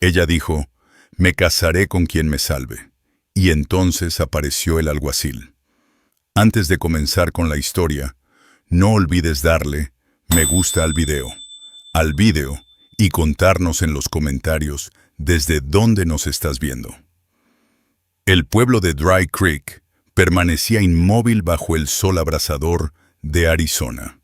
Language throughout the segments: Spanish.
Ella dijo, «Me casaré con quien me salve». Y entonces apareció el alguacil. Antes de comenzar con la historia, no olvides darle me gusta al video y contarnos en los comentarios desde dónde nos estás viendo. El pueblo de Dry Creek permanecía inmóvil bajo el sol abrasador de Arizona.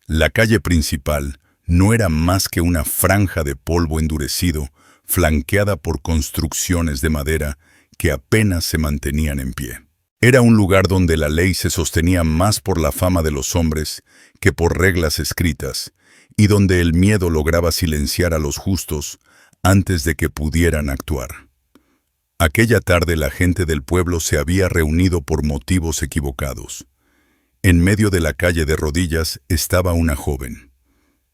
La calle principal no era más que una franja de polvo endurecido flanqueada por construcciones de madera que apenas se mantenían en pie. Era un lugar donde la ley se sostenía más por la fama de los hombres que por reglas escritas, y donde el miedo lograba silenciar a los justos antes de que pudieran actuar. Aquella tarde la gente del pueblo se había reunido por motivos equivocados. En medio de la calle de rodillas estaba una joven.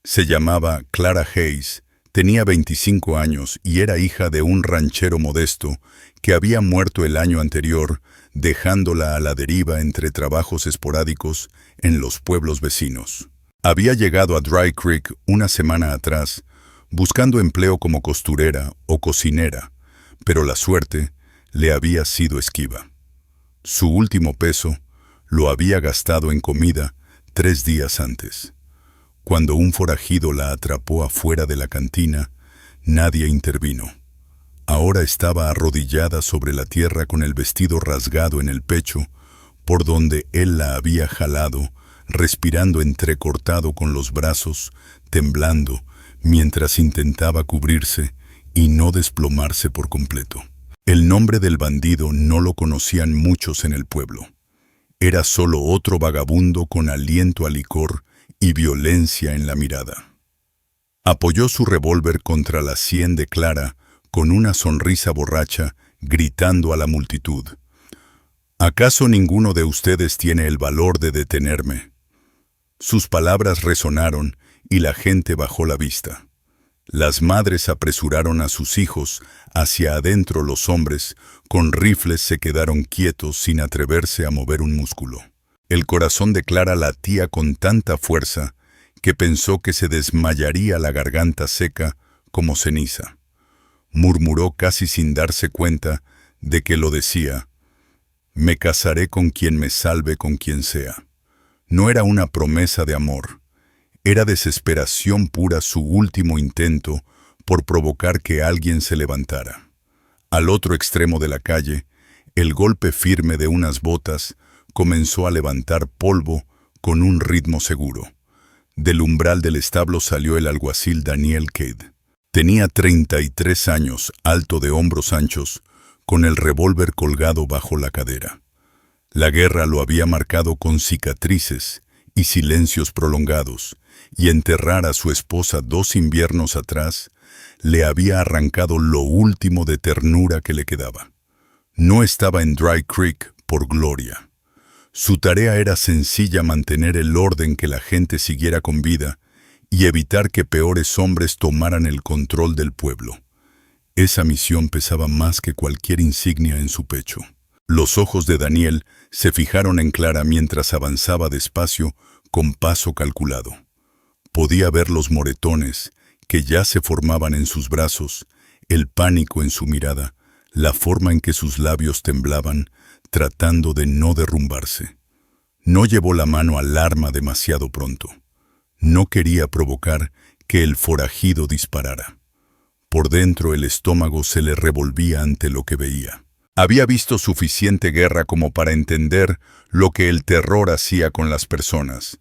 Se llamaba Clara Hayes, tenía 25 años y era hija de un ranchero modesto que había muerto el año anterior, dejándola a la deriva entre trabajos esporádicos en los pueblos vecinos. Había llegado a Dry Creek una semana atrás, buscando empleo como costurera o cocinera, pero la suerte le había sido esquiva. Su último peso lo había gastado en comida 3 días antes. Cuando un forajido la atrapó afuera de la cantina, nadie intervino. Ahora estaba arrodillada sobre la tierra con el vestido rasgado en el pecho, por donde él la había jalado, respirando entrecortado con los brazos, temblando, mientras intentaba cubrirse y no desplomarse por completo. El nombre del bandido no lo conocían muchos en el pueblo. Era solo otro vagabundo con aliento a licor y violencia en la mirada. Apoyó su revólver contra la sien de Clara con una sonrisa borracha, gritando a la multitud, «¿Acaso ninguno de ustedes tiene el valor de detenerme?» Sus palabras resonaron y la gente bajó la vista. Las madres apresuraron a sus hijos hacia adentro. Los hombres, con rifles, se quedaron quietos sin atreverse a mover un músculo. El corazón de Clara latía con tanta fuerza que pensó que se desmayaría, la garganta seca como ceniza. Murmuró casi sin darse cuenta de que lo decía, «Me casaré con quien me salve, con quien sea». No era una promesa de amor. Era desesperación pura, su último intento por provocar que alguien se levantara. Al otro extremo de la calle, el golpe firme de unas botas comenzó a levantar polvo con un ritmo seguro. Del umbral del establo salió el alguacil Daniel Cade. Tenía 33 años, alto, de hombros anchos, con el revólver colgado bajo la cadera. La guerra lo había marcado con cicatrices y silencios prolongados, y enterrar a su esposa 2 inviernos atrás le había arrancado lo último de ternura que le quedaba. No estaba en Dry Creek por gloria. Su tarea era sencilla: mantener el orden, que la gente siguiera con vida y evitar que peores hombres tomaran el control del pueblo. Esa misión pesaba más que cualquier insignia en su pecho. Los ojos de Daniel se fijaron en Clara mientras avanzaba despacio, con paso calculado. Podía ver los moretones que ya se formaban en sus brazos, el pánico en su mirada, la forma en que sus labios temblaban, tratando de no derrumbarse. No llevó la mano al arma demasiado pronto. No quería provocar que el forajido disparara. Por dentro el estómago se le revolvía ante lo que veía. Había visto suficiente guerra como para entender lo que el terror hacía con las personas,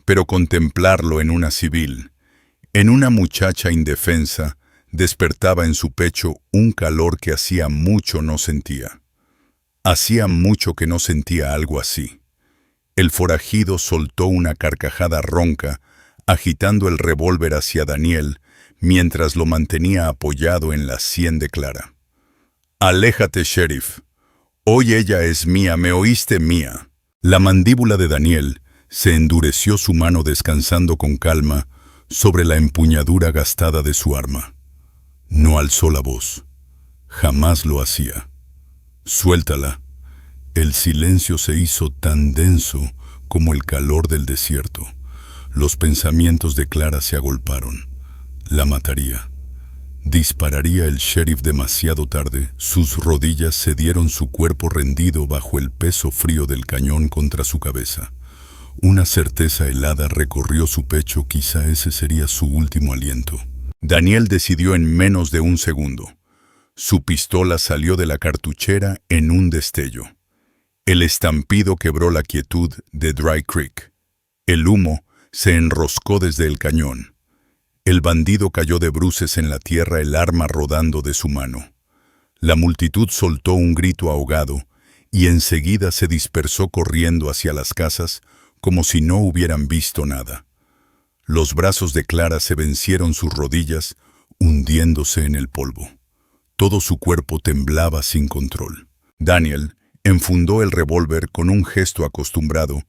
pero contemplarlo en una civil, en una muchacha indefensa, despertaba en su pecho un calor que hacía mucho no sentía. Hacía mucho que no sentía algo así. El forajido soltó una carcajada ronca, agitando el revólver hacia Daniel, mientras lo mantenía apoyado en la sien de Clara. «Aléjate, sheriff. Hoy ella es mía, ¿me oíste? Mía». La mandíbula de Daniel se endureció, su mano descansando con calma sobre la empuñadura gastada de su arma. No alzó la voz. Jamás lo hacía. «Suéltala». El silencio se hizo tan denso como el calor del desierto. Los pensamientos de Clara se agolparon. La mataría. Dispararía el sheriff demasiado tarde. Sus rodillas cedieron, su cuerpo rendido bajo el peso frío del cañón contra su cabeza. Una certeza helada recorrió su pecho, quizá ese sería su último aliento. Daniel decidió en menos de un segundo. Su pistola salió de la cartuchera en un destello. El estampido quebró la quietud de Dry Creek. El humo se enroscó desde el cañón. El bandido cayó de bruces en la tierra, el arma rodando de su mano. La multitud soltó un grito ahogado y enseguida se dispersó corriendo hacia las casas como si no hubieran visto nada. Los brazos de Clara se vencieron sus rodillas, hundiéndose en el polvo. Todo su cuerpo temblaba sin control. Daniel enfundó el revólver con un gesto acostumbrado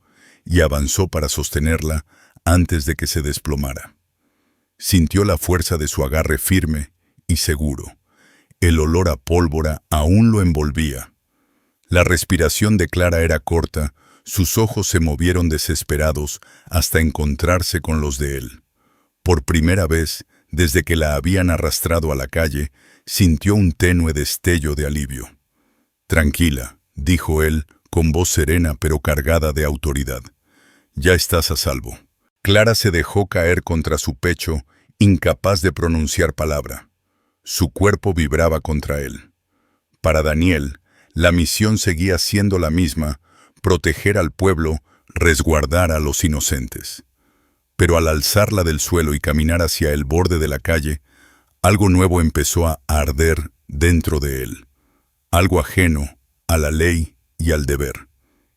y avanzó para sostenerla antes de que se desplomara. Sintió la fuerza de su agarre firme y seguro. El olor a pólvora aún lo envolvía. La respiración de Clara era corta, sus ojos se movieron desesperados hasta encontrarse con los de él. Por primera vez, desde que la habían arrastrado a la calle, sintió un tenue destello de alivio. «Tranquila», dijo él, con voz serena pero cargada de autoridad. «Ya estás a salvo». Clara se dejó caer contra su pecho, incapaz de pronunciar palabra. Su cuerpo vibraba contra él. Para Daniel, la misión seguía siendo la misma: proteger al pueblo, resguardar a los inocentes. Pero al alzarla del suelo y caminar hacia el borde de la calle, algo nuevo empezó a arder dentro de él. Algo ajeno a la ley y al deber.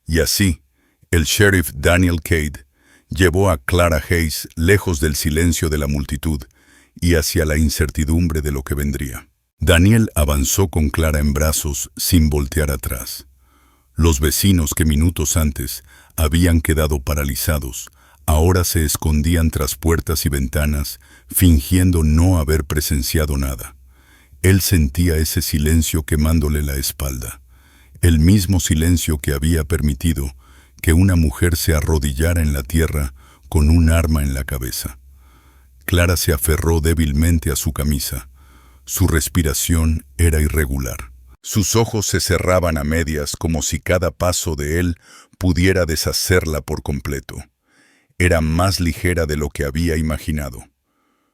Y así, el sheriff Daniel Cade llevó a Clara Hayes lejos del silencio de la multitud y hacia la incertidumbre de lo que vendría. Daniel avanzó con Clara en brazos sin voltear atrás. Los vecinos que minutos antes habían quedado paralizados, ahora se escondían tras puertas y ventanas, fingiendo no haber presenciado nada. Él sentía ese silencio quemándole la espalda, el mismo silencio que había permitido que una mujer se arrodillara en la tierra con un arma en la cabeza. Clara se aferró débilmente a su camisa. Su respiración era irregular. Sus ojos se cerraban a medias como si cada paso de él pudiera deshacerla por completo. Era más ligera de lo que había imaginado.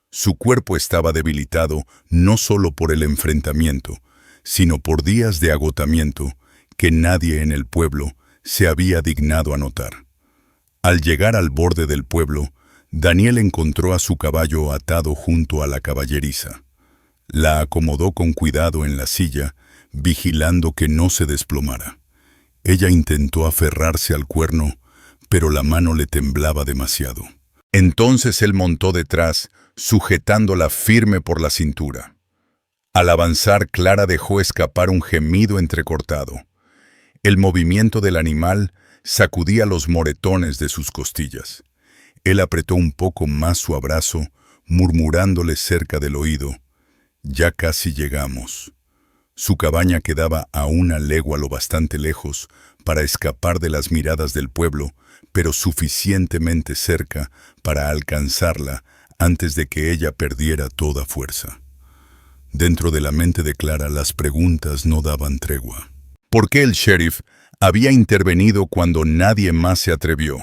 Su cuerpo estaba debilitado no solo por el enfrentamiento, sino por días de agotamiento que nadie en el pueblo se había dignado a notar. Al llegar al borde del pueblo, Daniel encontró a su caballo atado junto a la caballeriza. La acomodó con cuidado en la silla, vigilando que no se desplomara. Ella intentó aferrarse al cuerno, pero la mano le temblaba demasiado. Entonces él montó detrás, sujetándola firme por la cintura. Al avanzar, Clara dejó escapar un gemido entrecortado. El movimiento del animal sacudía los moretones de sus costillas. Él apretó un poco más su abrazo, murmurándole cerca del oído: «Ya casi llegamos». Su cabaña quedaba a una legua, lo bastante lejos para escapar de las miradas del pueblo, pero suficientemente cerca para alcanzarla antes de que ella perdiera toda fuerza. Dentro de la mente de Clara las preguntas no daban tregua. ¿Por qué el sheriff había intervenido cuando nadie más se atrevió?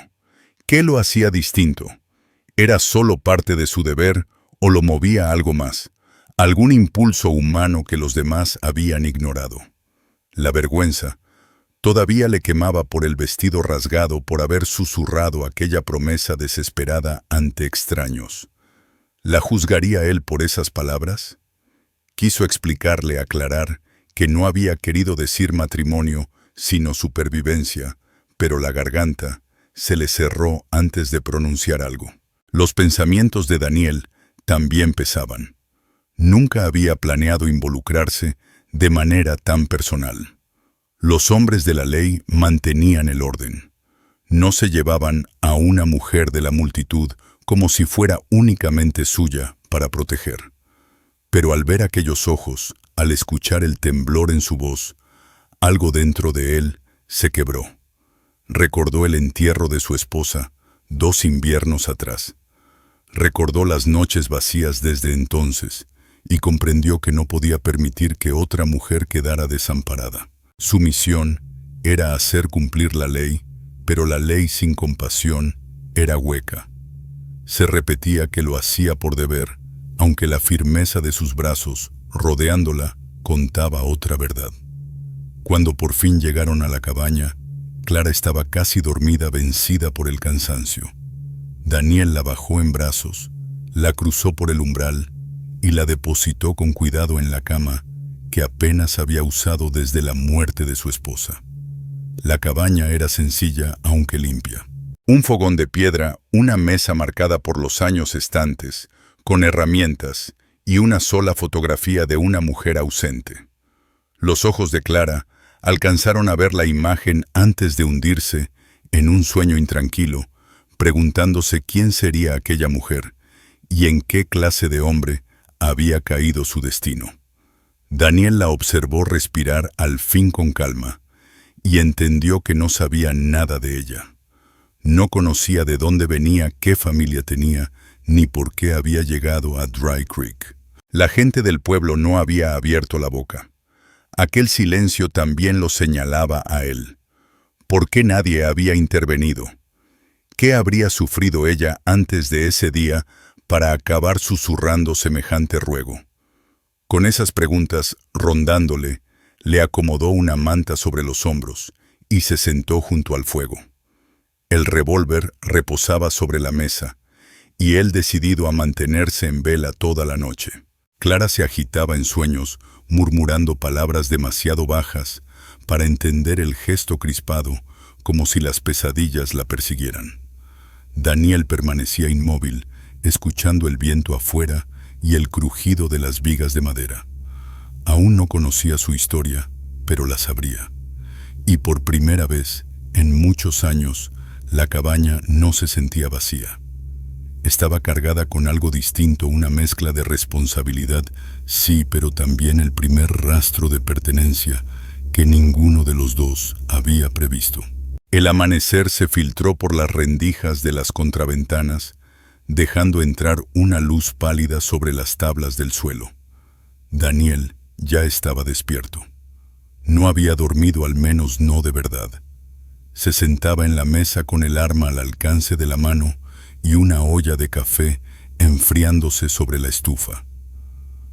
¿Qué lo hacía distinto? ¿Era solo parte de su deber o lo movía algo más? Algún impulso humano que los demás habían ignorado. La vergüenza todavía le quemaba por el vestido rasgado, por haber susurrado aquella promesa desesperada ante extraños. ¿La juzgaría él por esas palabras? Quiso explicarle, aclarar, que no había querido decir matrimonio, sino supervivencia, pero la garganta se le cerró antes de pronunciar algo. Los pensamientos de Daniel también pesaban. Nunca había planeado involucrarse de manera tan personal. Los hombres de la ley mantenían el orden. No se llevaban a una mujer de la multitud como si fuera únicamente suya para proteger. Pero al ver aquellos ojos, al escuchar el temblor en su voz, algo dentro de él se quebró. Recordó el entierro de su esposa 2 inviernos atrás. Recordó las noches vacías desde entonces y comprendió que no podía permitir que otra mujer quedara desamparada. Su misión era hacer cumplir la ley, pero la ley sin compasión era hueca. Se repetía que lo hacía por deber, aunque la firmeza de sus brazos, rodeándola, contaba otra verdad. Cuando por fin llegaron a la cabaña, Clara estaba casi dormida, vencida por el cansancio. Daniel la bajó en brazos, la cruzó por el umbral y la depositó con cuidado en la cama que apenas había usado desde la muerte de su esposa. La cabaña era sencilla, aunque limpia. Un fogón de piedra, una mesa marcada por los años estantes, con herramientas y una sola fotografía de una mujer ausente. Los ojos de Clara alcanzaron a ver la imagen antes de hundirse en un sueño intranquilo, preguntándose quién sería aquella mujer y en qué clase de hombre había caído su destino. Daniel la observó respirar al fin con calma y entendió que no sabía nada de ella. No conocía de dónde venía, qué familia tenía, ni por qué había llegado a Dry Creek. La gente del pueblo no había abierto la boca. Aquel silencio también lo señalaba a él. ¿Por qué nadie había intervenido? ¿Qué habría sufrido ella antes de ese día para acabar susurrando semejante ruego? Con esas preguntas rondándole, le acomodó una manta sobre los hombros y se sentó junto al fuego. El revólver reposaba sobre la mesa y él decidido a mantenerse en vela toda la noche. Clara se agitaba en sueños, murmurando palabras demasiado bajas para entender el gesto crispado, como si las pesadillas la persiguieran. Daniel permanecía inmóvil, escuchando el viento afuera y el crujido de las vigas de madera. Aún no conocía su historia, pero la sabría. Y por primera vez, en muchos años, la cabaña no se sentía vacía. Estaba cargada con algo distinto, una mezcla de responsabilidad, sí, pero también el primer rastro de pertenencia que ninguno de los dos había previsto. El amanecer se filtró por las rendijas de las contraventanas, dejando entrar una luz pálida sobre las tablas del suelo. Daniel ya estaba despierto. No había dormido, al menos no de verdad. Se sentaba en la mesa con el arma al alcance de la mano y una olla de café enfriándose sobre la estufa.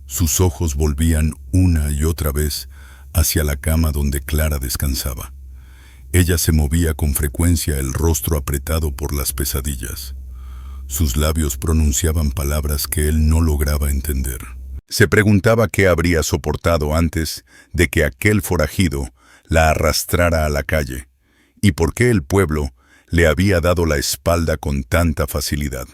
Sus ojos volvían una y otra vez hacia la cama donde Clara descansaba. Ella se movía con frecuencia, el rostro apretado por las pesadillas. Sus labios pronunciaban palabras que él no lograba entender. Se preguntaba qué habría soportado antes de que aquel forajido la arrastrara a la calle, y por qué el pueblo le había dado la espalda con tanta facilidad.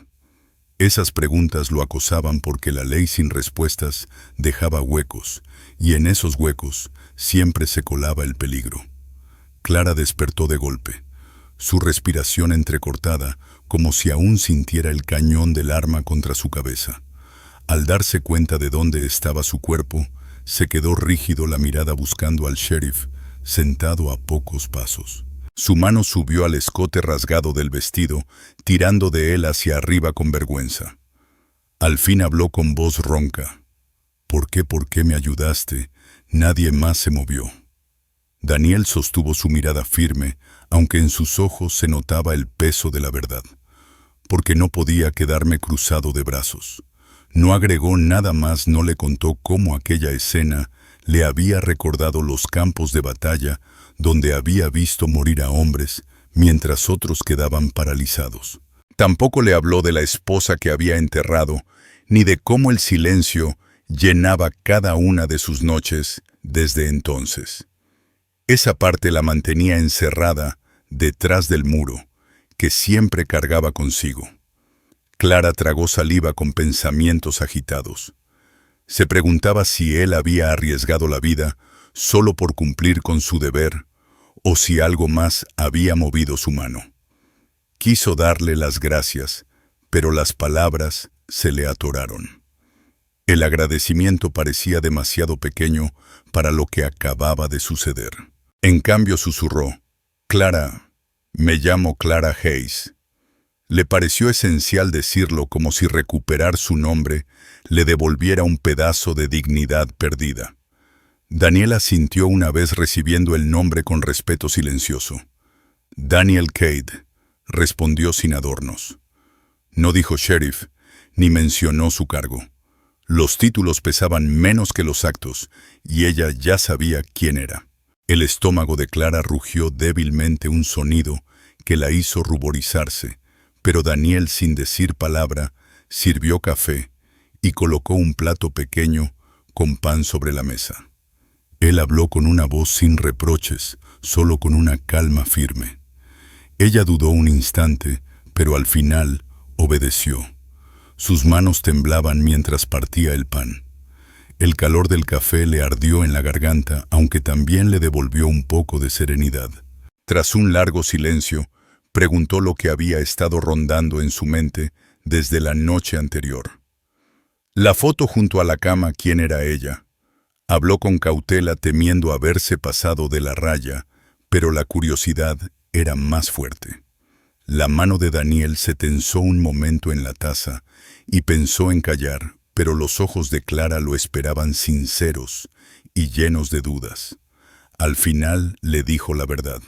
Esas preguntas lo acosaban porque la ley sin respuestas dejaba huecos, y en esos huecos siempre se colaba el peligro. Clara despertó de golpe, su respiración entrecortada, como si aún sintiera el cañón del arma contra su cabeza. Al darse cuenta de dónde estaba su cuerpo, se quedó rígido, la mirada buscando al sheriff, sentado a pocos pasos. Su mano subió al escote rasgado del vestido, tirando de él hacia arriba con vergüenza. Al fin habló con voz ronca. ¿Por qué me ayudaste? Nadie más se movió. Daniel sostuvo su mirada firme, aunque en sus ojos se notaba el peso de la verdad. Porque no podía quedarme cruzado de brazos. No agregó nada más, no le contó cómo aquella escena le había recordado los campos de batalla donde había visto morir a hombres mientras otros quedaban paralizados. Tampoco le habló de la esposa que había enterrado, ni de cómo el silencio llenaba cada una de sus noches desde entonces. Esa parte la mantenía encerrada detrás del muro, que siempre cargaba consigo. Clara tragó saliva con pensamientos agitados. Se preguntaba si él había arriesgado la vida solo por cumplir con su deber, o si algo más había movido su mano. Quiso darle las gracias, pero las palabras se le atoraron. El agradecimiento parecía demasiado pequeño para lo que acababa de suceder. En cambio susurró, «Clara, me llamo Clara Hayes». Le pareció esencial decirlo como si recuperar su nombre le devolviera un pedazo de dignidad perdida. Daniel asintió una vez recibiendo el nombre con respeto silencioso. Daniel Cade, respondió sin adornos. No dijo sheriff, ni mencionó su cargo. Los títulos pesaban menos que los actos, y ella ya sabía quién era. El estómago de Clara rugió débilmente un sonido que la hizo ruborizarse, pero Daniel, sin decir palabra, sirvió café y colocó un plato pequeño con pan sobre la mesa. Él habló con una voz sin reproches, solo con una calma firme. Ella dudó un instante, pero al final obedeció. Sus manos temblaban mientras partía el pan. El calor del café le ardió en la garganta, aunque también le devolvió un poco de serenidad. Tras un largo silencio, preguntó lo que había estado rondando en su mente desde la noche anterior. La foto junto a la cama, ¿quién era ella? Habló con cautela, temiendo haberse pasado de la raya, pero la curiosidad era más fuerte. La mano de Daniel se tensó un momento en la taza y pensó en callar, pero los ojos de Clara lo esperaban sinceros y llenos de dudas. Al final le dijo la verdad.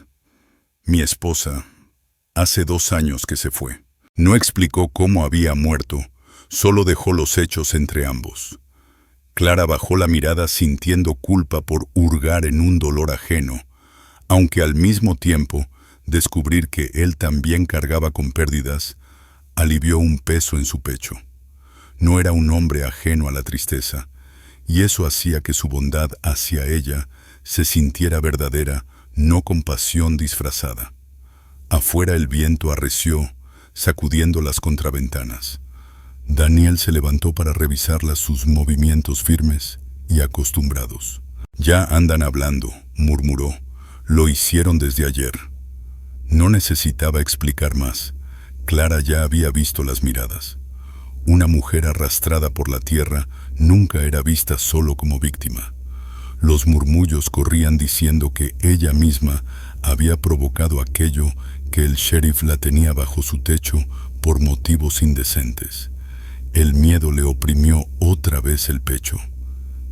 Mi esposa, hace 2 años que se fue. No explicó cómo había muerto, solo dejó los hechos entre ambos. Clara bajó la mirada sintiendo culpa por hurgar en un dolor ajeno, aunque al mismo tiempo descubrir que él también cargaba con pérdidas, alivió un peso en su pecho. No era un hombre ajeno a la tristeza, y eso hacía que su bondad hacia ella se sintiera verdadera, no compasión disfrazada. Afuera el viento arreció, sacudiendo las contraventanas. Daniel se levantó para revisarlas, sus movimientos firmes y acostumbrados. Ya andan hablando, murmuró. Lo hicieron desde ayer. No necesitaba explicar más. Clara ya había visto las miradas. Una mujer arrastrada por la tierra nunca era vista solo como víctima. Los murmullos corrían diciendo que ella misma había provocado aquello, que el sheriff la tenía bajo su techo por motivos indecentes. El miedo le oprimió otra vez el pecho.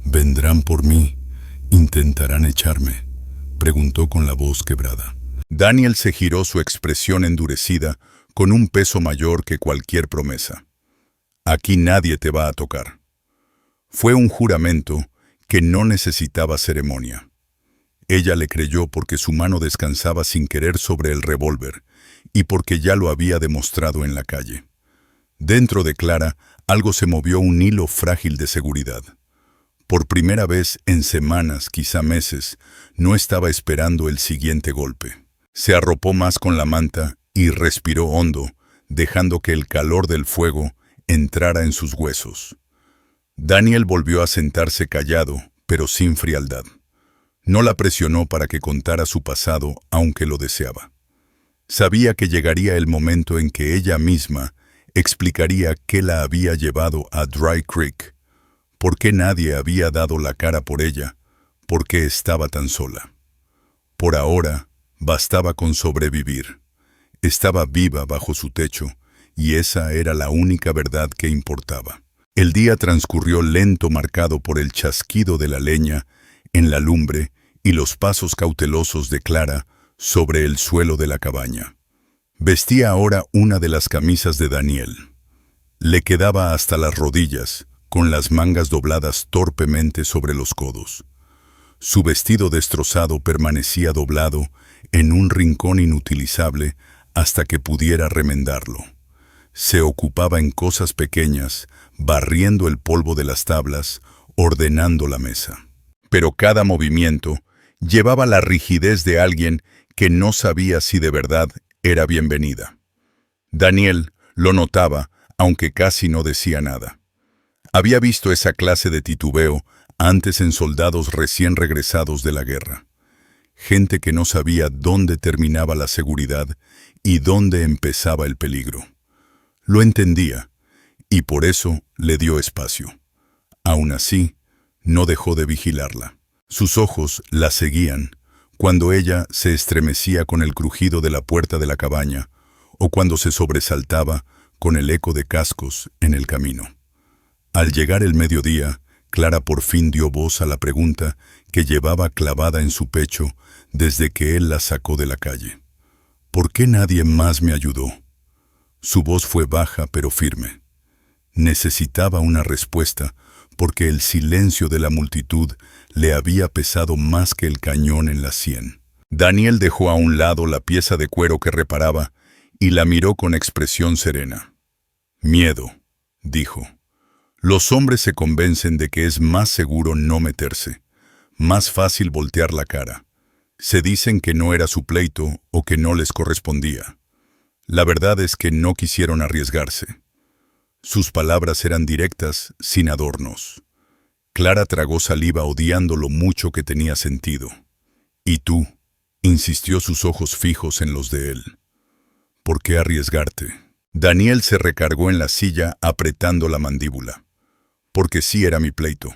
«¿Vendrán por mí? ¿Intentarán echarme?», preguntó con la voz quebrada. Daniel se giró, su expresión endurecida, con un peso mayor que cualquier promesa. «Aquí nadie te va a tocar». Fue un juramento que no necesitaba ceremonia. Ella le creyó porque su mano descansaba sin querer sobre el revólver y porque ya lo había demostrado en la calle. Dentro de Clara, algo se movió, un hilo frágil de seguridad. Por primera vez en semanas, quizá meses, no estaba esperando el siguiente golpe. Se arropó más con la manta y respiró hondo, dejando que el calor del fuego entrara en sus huesos. Daniel volvió a sentarse callado, pero sin frialdad. No la presionó para que contara su pasado, aunque lo deseaba. Sabía que llegaría el momento en que ella misma explicaría qué la había llevado a Dry Creek, por qué nadie había dado la cara por ella, por qué estaba tan sola. Por ahora, bastaba con sobrevivir. Estaba viva bajo su techo, y esa era la única verdad que importaba. El día transcurrió lento, marcado por el chasquido de la leña en la lumbre y los pasos cautelosos de Clara sobre el suelo de la cabaña. Vestía ahora una de las camisas de Daniel. Le quedaba hasta las rodillas, con las mangas dobladas torpemente sobre los codos. Su vestido destrozado permanecía doblado en un rincón inutilizable hasta que pudiera remendarlo. Se ocupaba en cosas pequeñas, barriendo el polvo de las tablas, ordenando la mesa. Pero cada movimiento llevaba la rigidez de alguien que no sabía si de verdad era bienvenida. Daniel lo notaba, aunque casi no decía nada. Había visto esa clase de titubeo antes en soldados recién regresados de la guerra. Gente que no sabía dónde terminaba la seguridad y dónde empezaba el peligro. Lo entendía, y por eso le dio espacio. Aún así, no dejó de vigilarla. Sus ojos la seguían cuando ella se estremecía con el crujido de la puerta de la cabaña, o cuando se sobresaltaba con el eco de cascos en el camino. Al llegar el mediodía, Clara por fin dio voz a la pregunta que llevaba clavada en su pecho desde que él la sacó de la calle. ¿Por qué nadie más me ayudó? Su voz fue baja pero firme. Necesitaba una respuesta porque el silencio de la multitud le había pesado más que el cañón en la sien. Daniel dejó a un lado la pieza de cuero que reparaba y la miró con expresión serena. «Miedo», dijo. «Los hombres se convencen de que es más seguro no meterse, más fácil voltear la cara. Se dicen que no era su pleito o que no les correspondía. La verdad es que no quisieron arriesgarse». Sus palabras eran directas, sin adornos. Clara tragó saliva odiando lo mucho que tenía sentido. «¿Y tú?», insistió, sus ojos fijos en los de él. «¿Por qué arriesgarte?». Daniel se recargó en la silla apretando la mandíbula. «Porque sí era mi pleito.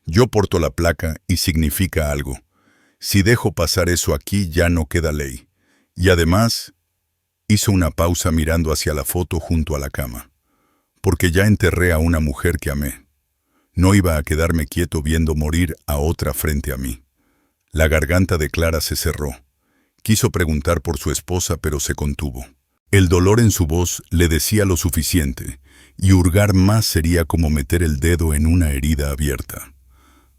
Yo porto la placa y significa algo. Si dejo pasar eso aquí ya no queda ley. Y además...». Hizo una pausa mirando hacia la foto junto a la cama. «Porque ya enterré a una mujer que amé. No iba a quedarme quieto viendo morir a otra frente a mí». La garganta de Clara se cerró. Quiso preguntar por su esposa, pero se contuvo. El dolor en su voz le decía lo suficiente, y hurgar más sería como meter el dedo en una herida abierta.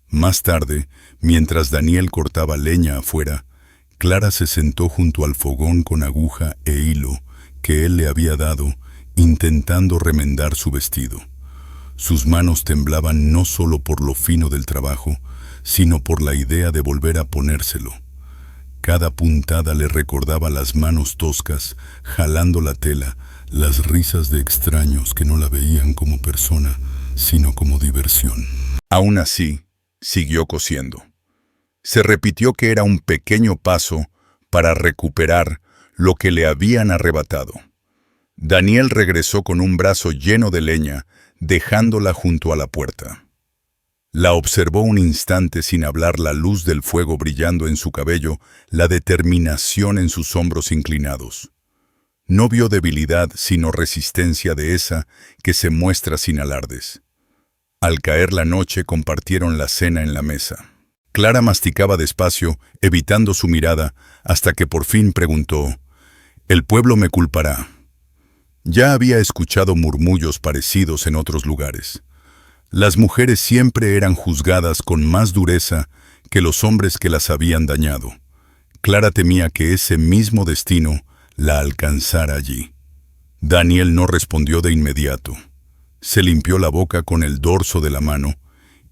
Más tarde, mientras Daniel cortaba leña afuera, Clara se sentó junto al fogón con aguja e hilo que él le había dado, intentando remendar su vestido. Sus manos temblaban no solo por lo fino del trabajo, sino por la idea de volver a ponérselo. Cada puntada le recordaba las manos toscas, jalando la tela, las risas de extraños que no la veían como persona, sino como diversión. Aún así, siguió cosiendo. Se repitió que era un pequeño paso para recuperar lo que le habían arrebatado. Daniel regresó con un brazo lleno de leña, dejándola junto a la puerta. La observó un instante sin hablar, la luz del fuego brillando en su cabello, la determinación en sus hombros inclinados. No vio debilidad, sino resistencia de esa que se muestra sin alardes. Al caer la noche compartieron la cena en la mesa. Clara masticaba despacio, evitando su mirada, hasta que por fin preguntó: «¿El pueblo me culpará?». Ya había escuchado murmullos parecidos en otros lugares. Las mujeres siempre eran juzgadas con más dureza que los hombres que las habían dañado. Clara temía que ese mismo destino la alcanzara allí. Daniel no respondió de inmediato. Se limpió la boca con el dorso de la mano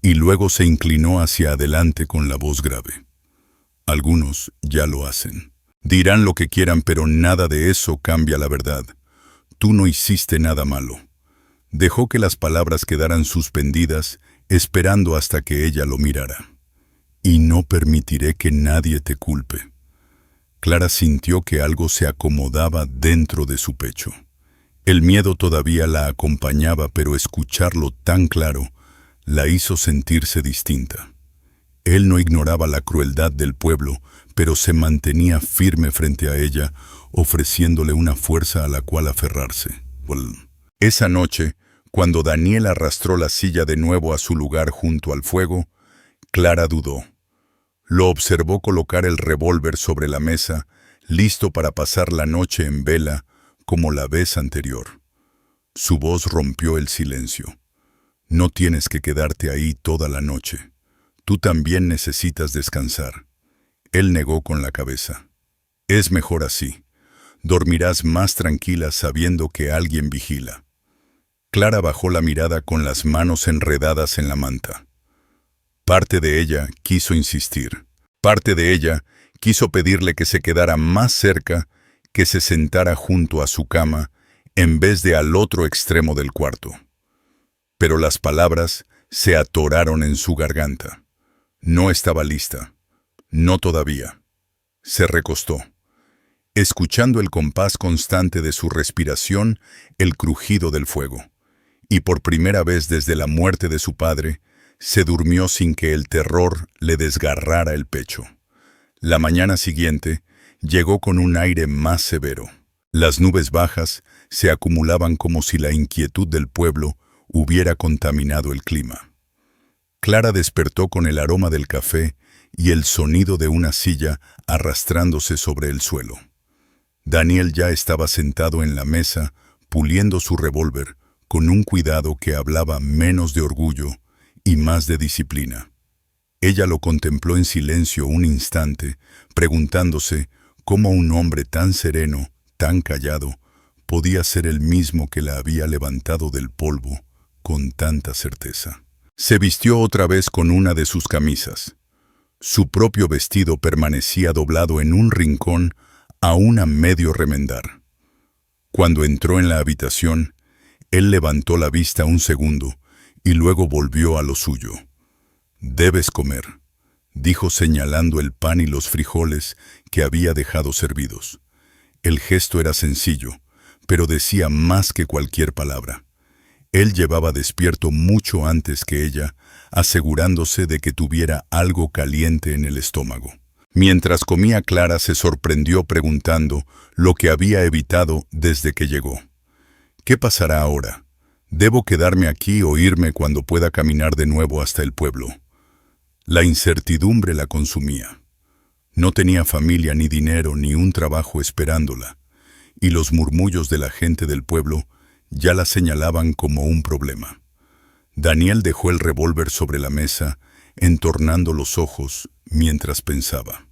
y luego se inclinó hacia adelante con la voz grave. «Algunos ya lo hacen. Dirán lo que quieran, pero nada de eso cambia la verdad. Tú no hiciste nada malo». Dejó que las palabras quedaran suspendidas, esperando hasta que ella lo mirara. «Y no permitiré que nadie te culpe». Clara sintió que algo se acomodaba dentro de su pecho. El miedo todavía la acompañaba, pero escucharlo tan claro la hizo sentirse distinta. Él no ignoraba la crueldad del pueblo, pero se mantenía firme frente a ella, ofreciéndole una fuerza a la cual aferrarse. Esa noche, cuando Daniel arrastró la silla de nuevo a su lugar junto al fuego, Clara dudó. Lo observó colocar el revólver sobre la mesa, listo para pasar la noche en vela, como la vez anterior. Su voz rompió el silencio. «No tienes que quedarte ahí toda la noche. Tú también necesitas descansar». Él negó con la cabeza. «Es mejor así. Dormirás más tranquila sabiendo que alguien vigila». Clara bajó la mirada con las manos enredadas en la manta. Parte de ella quiso insistir. Parte de ella quiso pedirle que se quedara más cerca, que se sentara junto a su cama, en vez de al otro extremo del cuarto. Pero las palabras se atoraron en su garganta. No estaba lista. No todavía. Se recostó, escuchando el compás constante de su respiración, el crujido del fuego. Y por primera vez desde la muerte de su padre, se durmió sin que el terror le desgarrara el pecho. La mañana siguiente llegó con un aire más severo. Las nubes bajas se acumulaban como si la inquietud del pueblo hubiera contaminado el clima. Clara despertó con el aroma del café y el sonido de una silla arrastrándose sobre el suelo. Daniel ya estaba sentado en la mesa, puliendo su revólver, con un cuidado que hablaba menos de orgullo y más de disciplina. Ella lo contempló en silencio un instante, preguntándose cómo un hombre tan sereno, tan callado, podía ser el mismo que la había levantado del polvo con tanta certeza. Se vistió otra vez con una de sus camisas. Su propio vestido permanecía doblado en un rincón, aún a medio remendar. Cuando entró en la habitación, él levantó la vista un segundo y luego volvió a lo suyo. «Debes comer», dijo señalando el pan y los frijoles que había dejado servidos. El gesto era sencillo, pero decía más que cualquier palabra. Él llevaba despierto mucho antes que ella, asegurándose de que tuviera algo caliente en el estómago. Mientras comía, Clara se sorprendió preguntando lo que había evitado desde que llegó. «¿Qué pasará ahora? ¿Debo quedarme aquí o irme cuando pueda caminar de nuevo hasta el pueblo?» La incertidumbre la consumía. No tenía familia, ni dinero, ni un trabajo esperándola, y los murmullos de la gente del pueblo ya la señalaban como un problema. Daniel dejó el revólver sobre la mesa, entornando los ojos mientras pensaba.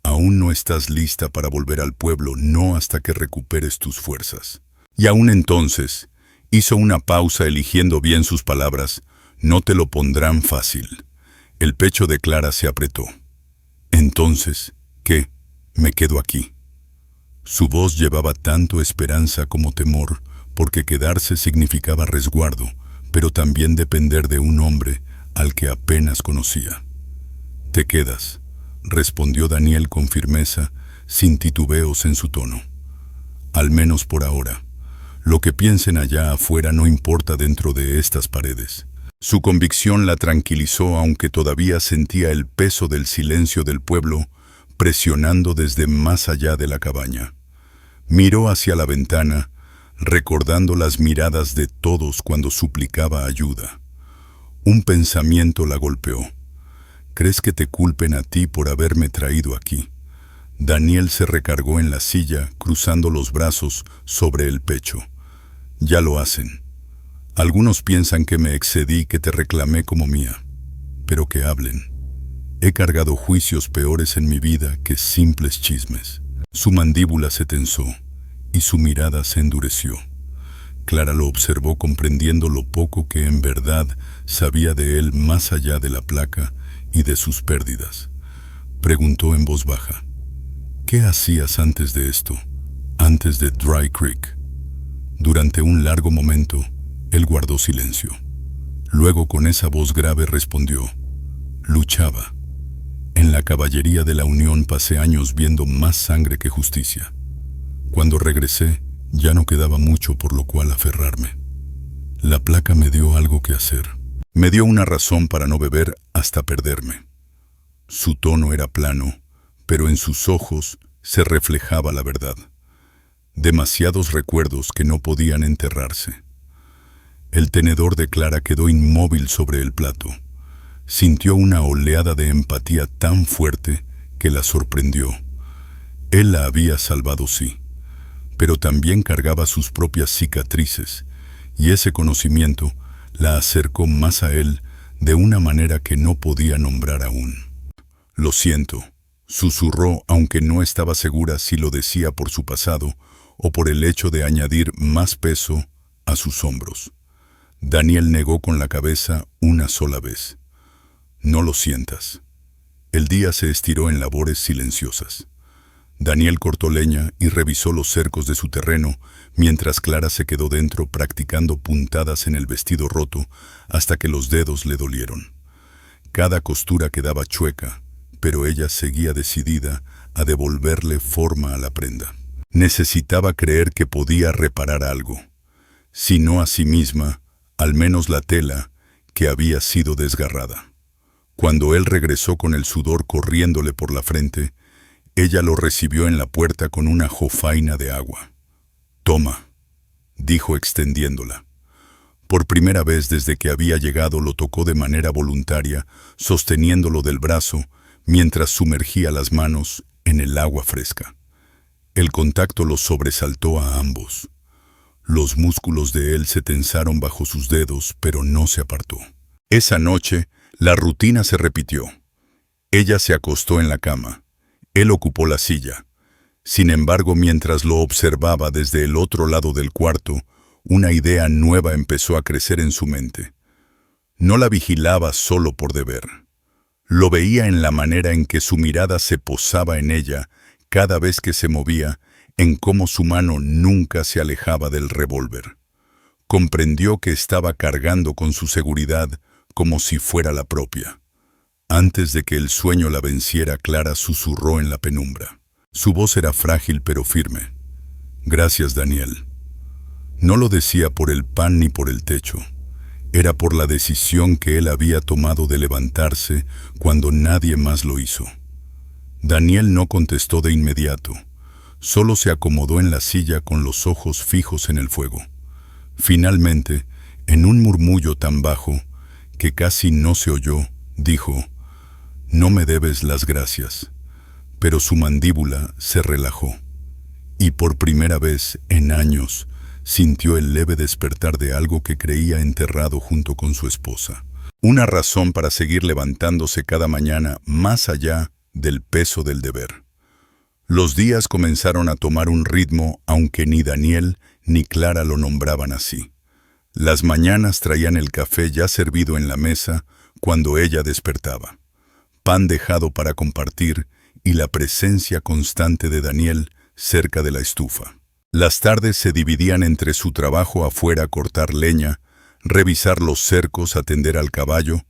«Aún no estás lista para volver al pueblo, no hasta que recuperes tus fuerzas». Y aún entonces, hizo una pausa eligiendo bien sus palabras, «no te lo pondrán fácil». El pecho de Clara se apretó. «Entonces, ¿qué? Me quedo aquí». Su voz llevaba tanto esperanza como temor, porque quedarse significaba resguardo, pero también depender de un hombre al que apenas conocía. «Te quedas», respondió Daniel con firmeza, sin titubeos en su tono. «Al menos por ahora. Lo que piensen allá afuera no importa dentro de estas paredes». Su convicción la tranquilizó, aunque todavía sentía el peso del silencio del pueblo presionando desde más allá de la cabaña. Miró hacia la ventana, recordando las miradas de todos cuando suplicaba ayuda. Un pensamiento la golpeó. «¿Crees que te culpen a ti por haberme traído aquí?» Daniel se recargó en la silla, cruzando los brazos sobre el pecho. «Ya lo hacen. Algunos piensan que me excedí, que te reclamé como mía. Pero que hablen. He cargado juicios peores en mi vida que simples chismes». Su mandíbula se tensó y su mirada se endureció. Clara lo observó, comprendiendo lo poco que en verdad sabía de él más allá de la placa y de sus pérdidas. Preguntó en voz baja: «¿Qué hacías antes de esto, antes de Dry Creek?» Durante un largo momento, él guardó silencio. Luego, con esa voz grave, respondió: «Luchaba. En la caballería de la Unión pasé años viendo más sangre que justicia. Cuando regresé, ya no quedaba mucho por lo cual aferrarme. La placa me dio algo que hacer. Me dio una razón para no beber hasta perderme». Su tono era plano, pero en sus ojos se reflejaba la verdad. Demasiados recuerdos que no podían enterrarse. El tenedor de Clara quedó inmóvil sobre el plato. Sintió una oleada de empatía tan fuerte que la sorprendió. Él la había salvado, sí, pero también cargaba sus propias cicatrices, y ese conocimiento la acercó más a él de una manera que no podía nombrar aún. «Lo siento», susurró, aunque no estaba segura si lo decía por su pasado o por el hecho de añadir más peso a sus hombros. Daniel negó con la cabeza una sola vez. «No lo sientas». El día se estiró en labores silenciosas. Daniel cortó leña y revisó los cercos de su terreno, mientras Clara se quedó dentro practicando puntadas en el vestido roto hasta que los dedos le dolieron. Cada costura quedaba chueca, pero ella seguía decidida a devolverle forma a la prenda. Necesitaba creer que podía reparar algo, si no a sí misma, al menos la tela que había sido desgarrada. Cuando él regresó con el sudor corriéndole por la frente, ella lo recibió en la puerta con una jofaina de agua. Toma, dijo extendiéndola. Por primera vez desde que había llegado lo tocó de manera voluntaria, sosteniéndolo del brazo, mientras sumergía las manos en el agua fresca. El contacto los sobresaltó a ambos. Los músculos de él se tensaron bajo sus dedos, pero no se apartó. Esa noche, la rutina se repitió. Ella se acostó en la cama. Él ocupó la silla. Sin embargo, mientras lo observaba desde el otro lado del cuarto, una idea nueva empezó a crecer en su mente. No la vigilaba solo por deber. Lo veía en la manera en que su mirada se posaba en ella cada vez que se movía, en cómo su mano nunca se alejaba del revólver. Comprendió que estaba cargando con su seguridad como si fuera la propia. Antes de que el sueño la venciera, Clara susurró en la penumbra. Su voz era frágil pero firme. «Gracias, Daniel». No lo decía por el pan ni por el techo. Era por la decisión que él había tomado de levantarse cuando nadie más lo hizo. Daniel no contestó de inmediato. Solo se acomodó en la silla con los ojos fijos en el fuego. Finalmente, en un murmullo tan bajo que casi no se oyó, dijo: «No me debes las gracias». Pero su mandíbula se relajó. Y por primera vez en años, sintió el leve despertar de algo que creía enterrado junto con su esposa. Una razón para seguir levantándose cada mañana más allá del peso del deber. Los días comenzaron a tomar un ritmo, aunque ni Daniel ni Clara lo nombraban así. Las mañanas traían el café ya servido en la mesa cuando ella despertaba. Pan dejado para compartir y la presencia constante de Daniel cerca de la estufa. Las tardes se dividían entre su trabajo afuera, cortar leña, revisar los cercos, atender al caballo,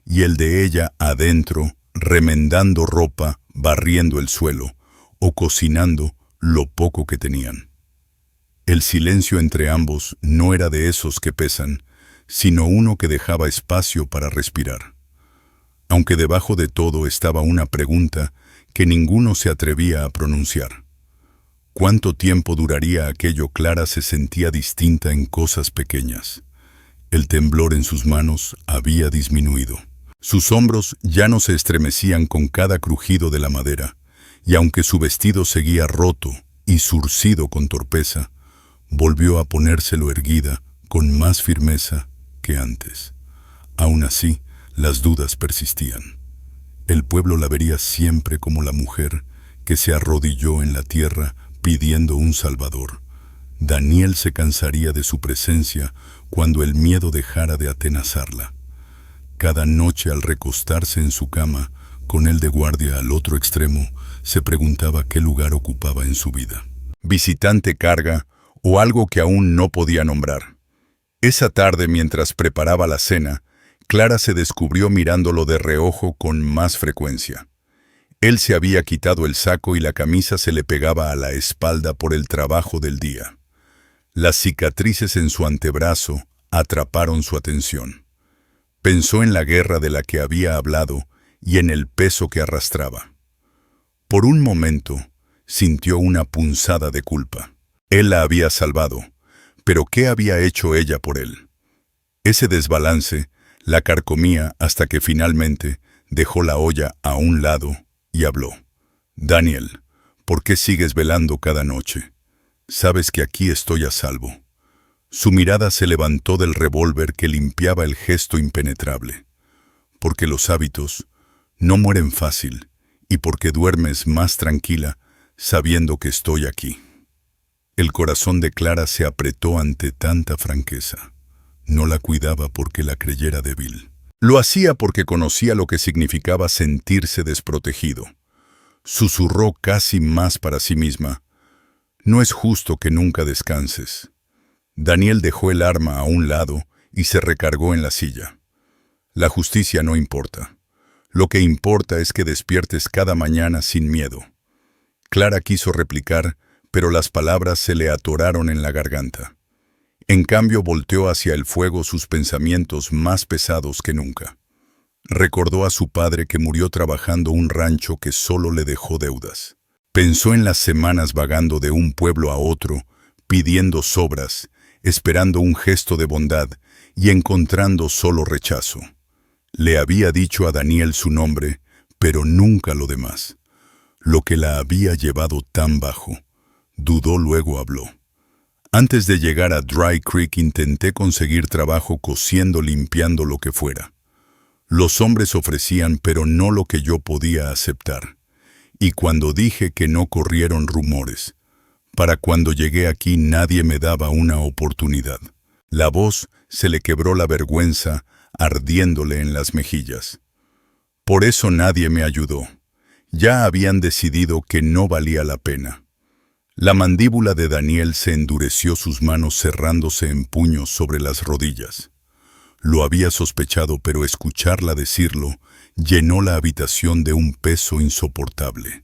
y el de ella adentro, remendando ropa, barriendo el suelo o cocinando lo poco que tenían. El silencio entre ambos no era de esos que pesan, sino uno que dejaba espacio para respirar. Aunque debajo de todo estaba una pregunta que ninguno se atrevía a pronunciar. ¿Cuánto tiempo duraría aquello? Clara se sentía distinta en cosas pequeñas. El temblor en sus manos había disminuido. Sus hombros ya no se estremecían con cada crujido de la madera, y aunque su vestido seguía roto y zurcido con torpeza, volvió a ponérselo erguida con más firmeza que antes. Aún así, las dudas persistían. El pueblo la vería siempre como la mujer que se arrodilló en la tierra pidiendo un salvador. Daniel se cansaría de su presencia cuando el miedo dejara de atenazarla. Cada noche al recostarse en su cama, con él de guardia al otro extremo, se preguntaba qué lugar ocupaba en su vida. Visitante, carga o algo que aún no podía nombrar. Esa tarde, mientras preparaba la cena, Clara se descubrió mirándolo de reojo con más frecuencia. Él se había quitado el saco y la camisa se le pegaba a la espalda por el trabajo del día. Las cicatrices en su antebrazo atraparon su atención. Pensó en la guerra de la que había hablado y en el peso que arrastraba. Por un momento, sintió una punzada de culpa. Él la había salvado, pero ¿qué había hecho ella por él? Ese desbalance la carcomía hasta que finalmente dejó la olla a un lado y habló. «Daniel, ¿por qué sigues velando cada noche? Sabes que aquí estoy a salvo». Su mirada se levantó del revólver que limpiaba el gesto impenetrable. «Porque los hábitos no mueren fácil y porque duermes más tranquila sabiendo que estoy aquí». El corazón de Clara se apretó ante tanta franqueza. No la cuidaba porque la creyera débil. Lo hacía porque conocía lo que significaba sentirse desprotegido. Susurró casi más para sí misma: «No es justo que nunca descanses». Daniel dejó el arma a un lado y se recargó en la silla. «La justicia no importa. Lo que importa es que despiertes cada mañana sin miedo». Clara quiso replicar, pero las palabras se le atoraron en la garganta. En cambio, volteó hacia el fuego, sus pensamientos más pesados que nunca. Recordó a su padre que murió trabajando un rancho que solo le dejó deudas. Pensó en las semanas vagando de un pueblo a otro, pidiendo sobras, esperando un gesto de bondad y encontrando solo rechazo. Le había dicho a Daniel su nombre, pero nunca lo demás. Lo que la había llevado tan bajo. Dudó, luego habló. Antes de llegar a Dry Creek intenté conseguir trabajo cosiendo, limpiando, lo que fuera. Los hombres ofrecían, pero no lo que yo podía aceptar. Y cuando dije que no, corrieron rumores. Para cuando llegué aquí nadie me daba una oportunidad. La voz se le quebró, la vergüenza ardiéndole en las mejillas. Por eso nadie me ayudó. Ya habían decidido que no valía la pena. La mandíbula de Daniel se endureció, sus manos cerrándose en puños sobre las rodillas. Lo había sospechado, pero escucharla decirlo llenó la habitación de un peso insoportable.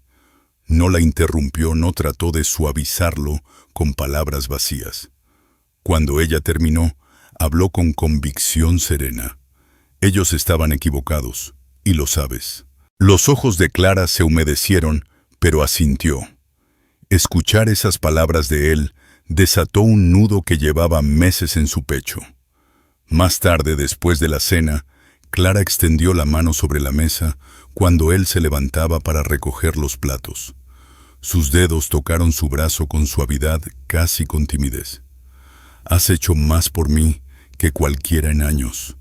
No la interrumpió, no trató de suavizarlo con palabras vacías. Cuando ella terminó, habló con convicción serena. Ellos estaban equivocados, y lo sabes. Los ojos de Clara se humedecieron, pero asintió. Escuchar esas palabras de él desató un nudo que llevaba meses en su pecho. Más tarde, después de la cena, Clara extendió la mano sobre la mesa cuando él se levantaba para recoger los platos. Sus dedos tocaron su brazo con suavidad, casi con timidez. «Has hecho más por mí que cualquiera en años».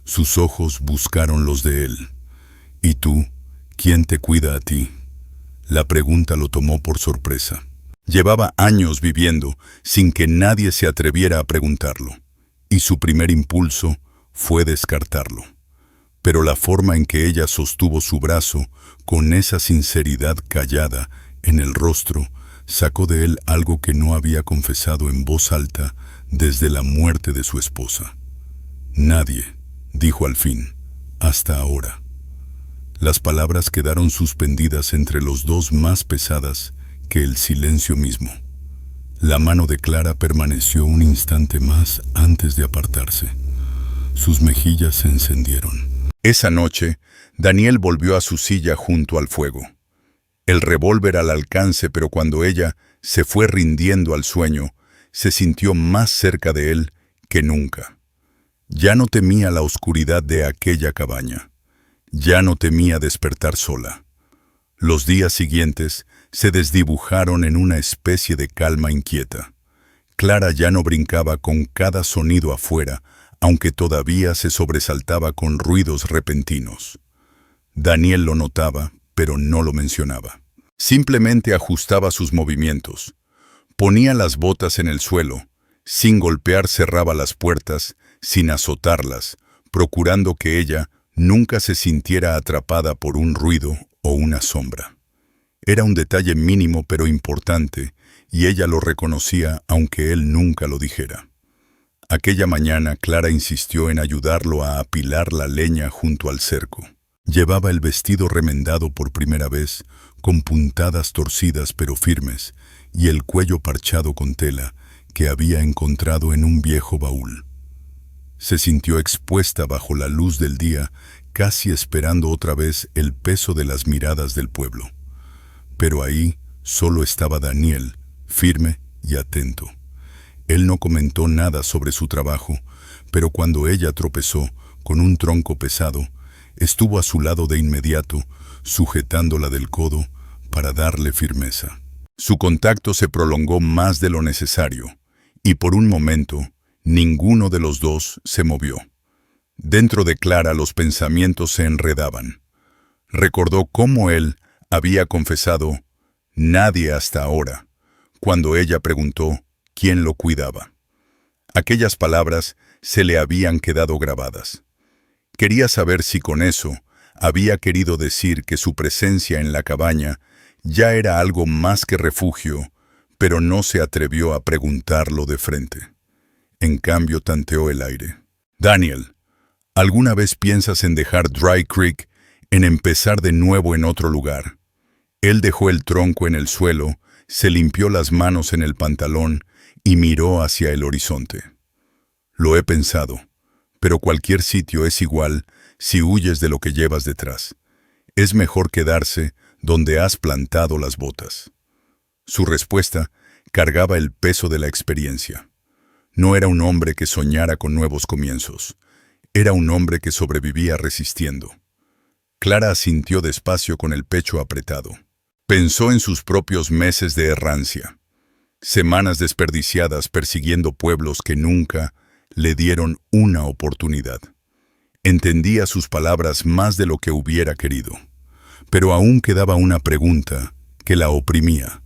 Sus ojos buscaron los de él. «¿Y tú? ¿Quién te cuida a ti?». La pregunta lo tomó por sorpresa. Llevaba años viviendo sin que nadie se atreviera a preguntarlo, y su primer impulso fue descartarlo. Pero la forma en que ella sostuvo su brazo, con esa sinceridad callada en el rostro, sacó de él algo que no había confesado en voz alta desde la muerte de su esposa. «Nadie», dijo al fin, «hasta ahora». Las palabras quedaron suspendidas entre los dos, más pesadas que el silencio mismo. La mano de Clara permaneció un instante más antes de apartarse. Sus mejillas se encendieron. Esa noche, Daniel volvió a su silla junto al fuego. El revólver al alcance, pero cuando ella se fue rindiendo al sueño, se sintió más cerca de él que nunca. Ya no temía la oscuridad de aquella cabaña. Ya no temía despertar sola. Los días siguientes se desdibujaron en una especie de calma inquieta. Clara ya no brincaba con cada sonido afuera, aunque todavía se sobresaltaba con ruidos repentinos. Daniel lo notaba, pero no lo mencionaba. Simplemente ajustaba sus movimientos. Ponía las botas en el suelo. Sin golpear, cerraba las puertas, sin azotarlas, procurando que ella nunca se sintiera atrapada por un ruido o una sombra. Era un detalle mínimo pero importante, y ella lo reconocía aunque él nunca lo dijera. Aquella mañana Clara insistió en ayudarlo a apilar la leña junto al cerco. Llevaba el vestido remendado por primera vez, con puntadas torcidas pero firmes, y el cuello parchado con tela que había encontrado en un viejo baúl. Se sintió expuesta bajo la luz del día, casi esperando otra vez el peso de las miradas del pueblo. Pero ahí solo estaba Daniel, firme y atento. Él no comentó nada sobre su trabajo, pero cuando ella tropezó con un tronco pesado, estuvo a su lado de inmediato, sujetándola del codo para darle firmeza. Su contacto se prolongó más de lo necesario, y por un momento, ninguno de los dos se movió. Dentro de Clara los pensamientos se enredaban. Recordó cómo él había confesado «nadie hasta ahora», cuando ella preguntó quién lo cuidaba. Aquellas palabras se le habían quedado grabadas. Quería saber si con eso había querido decir que su presencia en la cabaña ya era algo más que refugio, pero no se atrevió a preguntarlo de frente. En cambio, tanteó el aire. «Daniel, ¿alguna vez piensas en dejar Dry Creek, en empezar de nuevo en otro lugar?» Él dejó el tronco en el suelo, se limpió las manos en el pantalón y miró hacia el horizonte. «Lo he pensado, pero cualquier sitio es igual si huyes de lo que llevas detrás. Es mejor quedarse donde has plantado las botas». Su respuesta cargaba el peso de la experiencia. No era un hombre que soñara con nuevos comienzos. Era un hombre que sobrevivía resistiendo. Clara asintió despacio con el pecho apretado. Pensó en sus propios meses de errancia. Semanas desperdiciadas persiguiendo pueblos que nunca le dieron una oportunidad. Entendía sus palabras más de lo que hubiera querido. Pero aún quedaba una pregunta que la oprimía.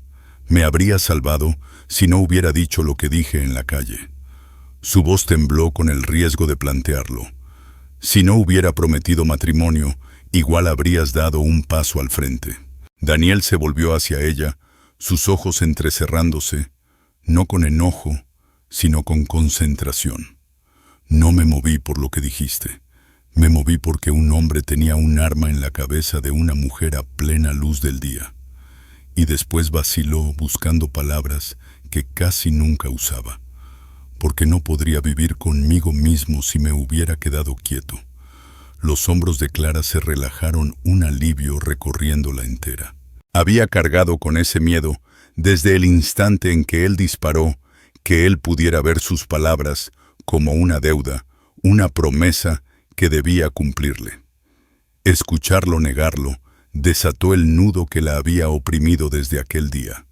¿Me habría salvado si no hubiera dicho lo que dije en la calle? Su voz tembló con el riesgo de plantearlo. Si no hubiera prometido matrimonio, igual habrías dado un paso al frente. Daniel se volvió hacia ella, sus ojos entrecerrándose, no con enojo, sino con concentración. No me moví por lo que dijiste. Me moví porque un hombre tenía un arma en la cabeza de una mujer a plena luz del día. Y después vaciló buscando palabras que casi nunca usaba. Porque no podría vivir conmigo mismo si me hubiera quedado quieto. Los hombros de Clara se relajaron, un alivio recorriéndola entera. Había cargado con ese miedo desde el instante en que él disparó, que él pudiera ver sus palabras como una deuda, una promesa que debía cumplirle. Escucharlo negarlo desató el nudo que la había oprimido desde aquel día.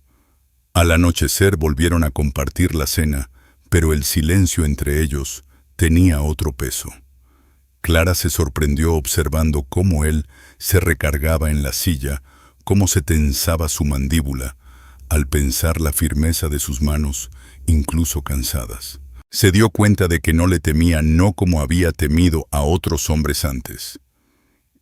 Al anochecer volvieron a compartir la cena, pero el silencio entre ellos tenía otro peso. Clara se sorprendió observando cómo él se recargaba en la silla, cómo se tensaba su mandíbula, al pensar la firmeza de sus manos, incluso cansadas. Se dio cuenta de que no le temía no como había temido a otros hombres antes.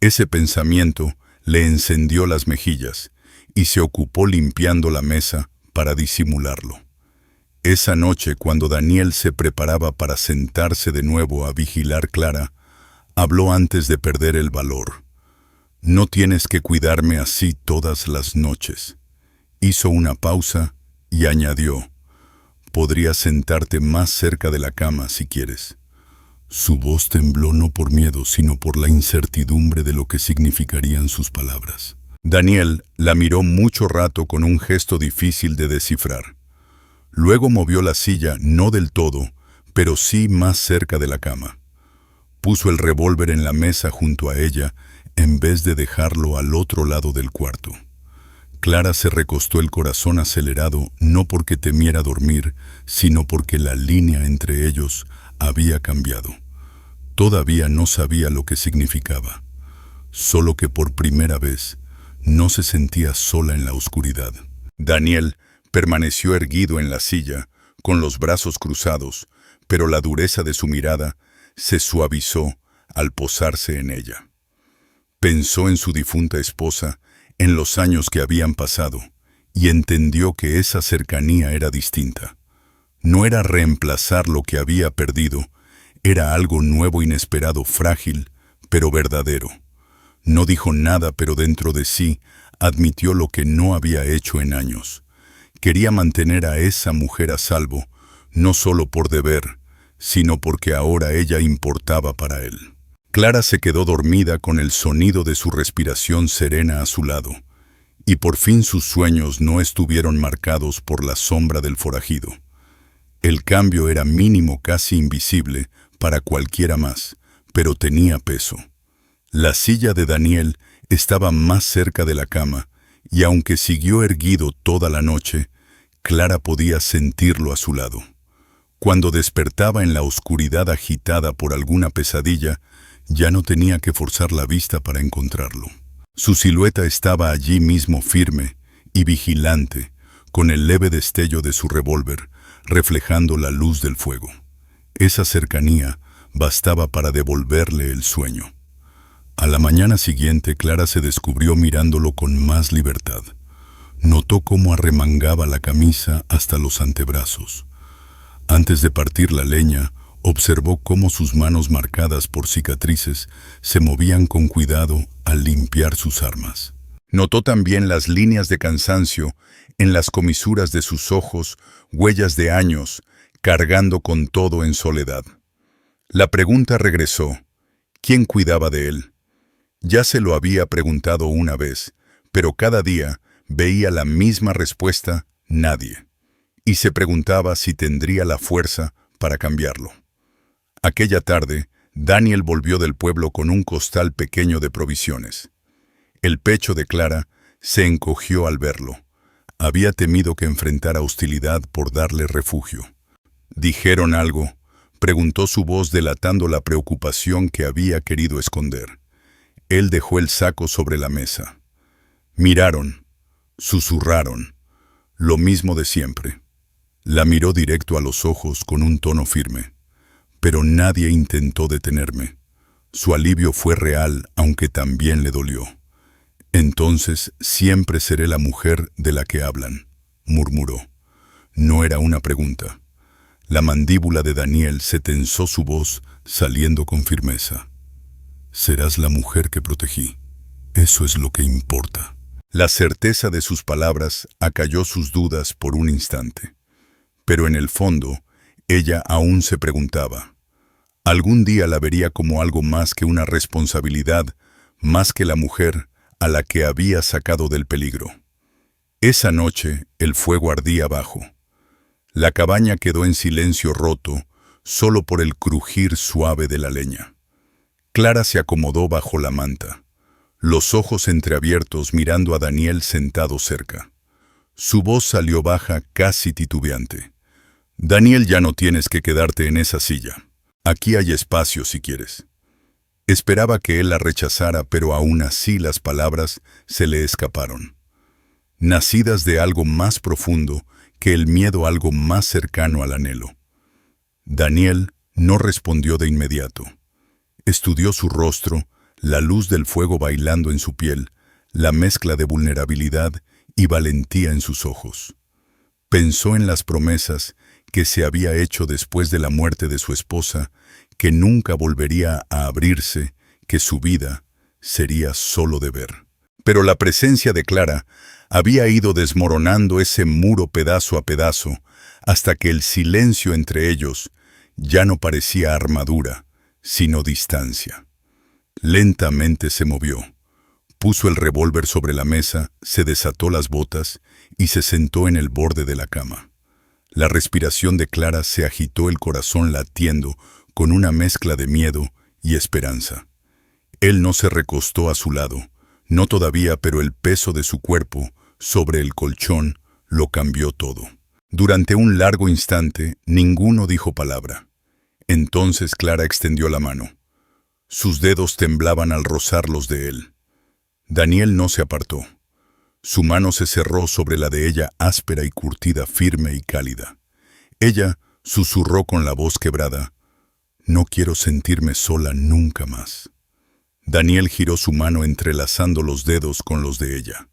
Ese pensamiento le encendió las mejillas y se ocupó limpiando la mesa para disimularlo. Esa noche, cuando Daniel se preparaba para sentarse de nuevo a vigilar Clara, habló antes de perder el valor. No tienes que cuidarme así todas las noches. Hizo una pausa y añadió, podrías sentarte más cerca de la cama si quieres. Su voz tembló no por miedo, sino por la incertidumbre de lo que significarían sus palabras. Daniel la miró mucho rato con un gesto difícil de descifrar. Luego movió la silla, no del todo, pero sí más cerca de la cama. Puso el revólver en la mesa junto a ella, en vez de dejarlo al otro lado del cuarto. Clara se recostó el corazón acelerado, no porque temiera dormir, sino porque la línea entre ellos había cambiado. Todavía no sabía lo que significaba, solo que por primera vez no se sentía sola en la oscuridad. Daniel permaneció erguido en la silla, con los brazos cruzados, pero la dureza de su mirada se suavizó al posarse en ella. Pensó en su difunta esposa, en los años que habían pasado, y entendió que esa cercanía era distinta. No era reemplazar lo que había perdido, era algo nuevo, inesperado, frágil, pero verdadero. No dijo nada, pero dentro de sí admitió lo que no había hecho en años. Quería mantener a esa mujer a salvo, no solo por deber, sino porque ahora ella importaba para él. Clara se quedó dormida con el sonido de su respiración serena a su lado, y por fin sus sueños no estuvieron marcados por la sombra del forajido. El cambio era mínimo, casi invisible, para cualquiera más, pero tenía peso. La silla de Daniel estaba más cerca de la cama, y aunque siguió erguido toda la noche, Clara podía sentirlo a su lado. Cuando despertaba en la oscuridad agitada por alguna pesadilla, ya no tenía que forzar la vista para encontrarlo. Su silueta estaba allí mismo, firme y vigilante, con el leve destello de su revólver, reflejando la luz del fuego. Esa cercanía bastaba para devolverle el sueño. A la mañana siguiente, Clara se descubrió mirándolo con más libertad. Notó cómo arremangaba la camisa hasta los antebrazos. Antes de partir la leña, observó cómo sus manos marcadas por cicatrices se movían con cuidado al limpiar sus armas. Notó también las líneas de cansancio en las comisuras de sus ojos, huellas de años, cargando con todo en soledad. La pregunta regresó: ¿quién cuidaba de él? Ya se lo había preguntado una vez, pero cada día veía la misma respuesta: nadie. y se preguntaba si tendría la fuerza para cambiarlo. Aquella tarde, Daniel volvió del pueblo con un costal pequeño de provisiones. El pecho de Clara se encogió al verlo. Había temido que enfrentara hostilidad por darle refugio. ¿Dijeron algo?, preguntó su voz delatando la preocupación que había querido esconder. Él dejó el saco sobre la mesa. Miraron, susurraron, lo mismo de siempre. La miró directo a los ojos con un tono firme. Pero nadie intentó detenerme. Su alivio fue real, aunque también le dolió. Entonces siempre seré la mujer de la que hablan, murmuró. No era una pregunta. La mandíbula de Daniel se tensó, su voz saliendo con firmeza. Serás la mujer que protegí. Eso es lo que importa. La certeza de sus palabras acalló sus dudas por un instante. Pero en el fondo, ella aún se preguntaba. Algún día la vería como algo más que una responsabilidad, más que la mujer a la que había sacado del peligro. Esa noche el fuego ardía abajo. La cabaña quedó en silencio roto, solo por el crujir suave de la leña. Clara se acomodó bajo la manta, los ojos entreabiertos mirando a Daniel sentado cerca. Su voz salió baja, casi titubeante. Daniel, ya no tienes que quedarte en esa silla. Aquí hay espacio si quieres. Esperaba que él la rechazara, pero aún así las palabras se le escaparon. Nacidas de algo más profundo que el miedo, algo más cercano al anhelo. Daniel no respondió de inmediato. Estudió su rostro, la luz del fuego bailando en su piel, la mezcla de vulnerabilidad y valentía en sus ojos. Pensó en las promesas que se había hecho después de la muerte de su esposa, que nunca volvería a abrirse, que su vida sería solo de ver. Pero la presencia de Clara había ido desmoronando ese muro pedazo a pedazo, hasta que el silencio entre ellos ya no parecía armadura, sino distancia. Lentamente se movió. Puso el revólver sobre la mesa, se desató las botas y se sentó en el borde de la cama. La respiración de Clara se agitó, el corazón latiendo con una mezcla de miedo y esperanza. Él no se recostó a su lado, no todavía, pero el peso de su cuerpo sobre el colchón lo cambió todo. Durante un largo instante, ninguno dijo palabra. Entonces Clara extendió la mano. Sus dedos temblaban al rozar los de él. Daniel no se apartó. Su mano se cerró sobre la de ella, áspera y curtida, firme y cálida. Ella susurró con la voz quebrada: «No quiero sentirme sola nunca más». Daniel giró su mano entrelazando los dedos con los de ella.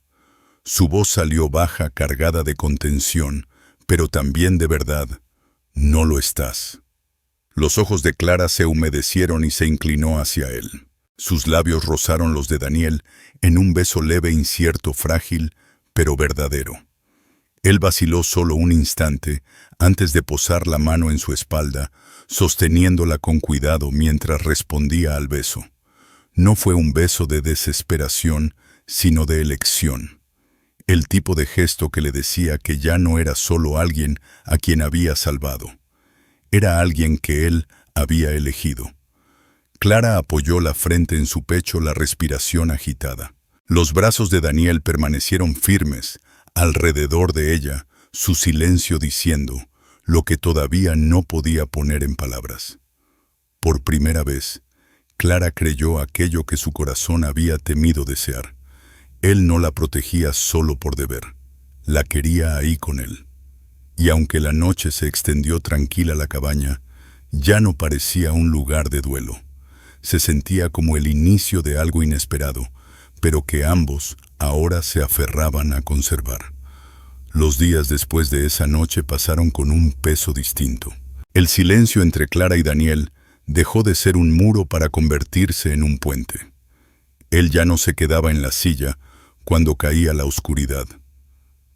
Su voz salió baja, cargada de contención, pero también de verdad. «No lo estás». Los ojos de Clara se humedecieron y se inclinó hacia él. Sus labios rozaron los de Daniel en un beso leve, incierto, frágil, pero verdadero. Él vaciló solo un instante antes de posar la mano en su espalda, sosteniéndola con cuidado mientras respondía al beso. No fue un beso de desesperación, sino de elección. El tipo de gesto que le decía que ya no era solo alguien a quien había salvado. Era alguien que él había elegido. Clara apoyó la frente en su pecho, la respiración agitada. Los brazos de Daniel permanecieron firmes alrededor de ella, su silencio diciendo lo que todavía no podía poner en palabras. Por primera vez, Clara creyó aquello que su corazón había temido desear. Él no la protegía solo por deber, la quería ahí con él. Y aunque la noche se extendió tranquila, la cabaña ya no parecía un lugar de duelo. Se sentía como el inicio de algo inesperado, pero que ambos ahora se aferraban a conservar. Los días después de esa noche pasaron con un peso distinto. El silencio entre Clara y Daniel dejó de ser un muro para convertirse en un puente. Él ya no se quedaba en la silla cuando caía la oscuridad.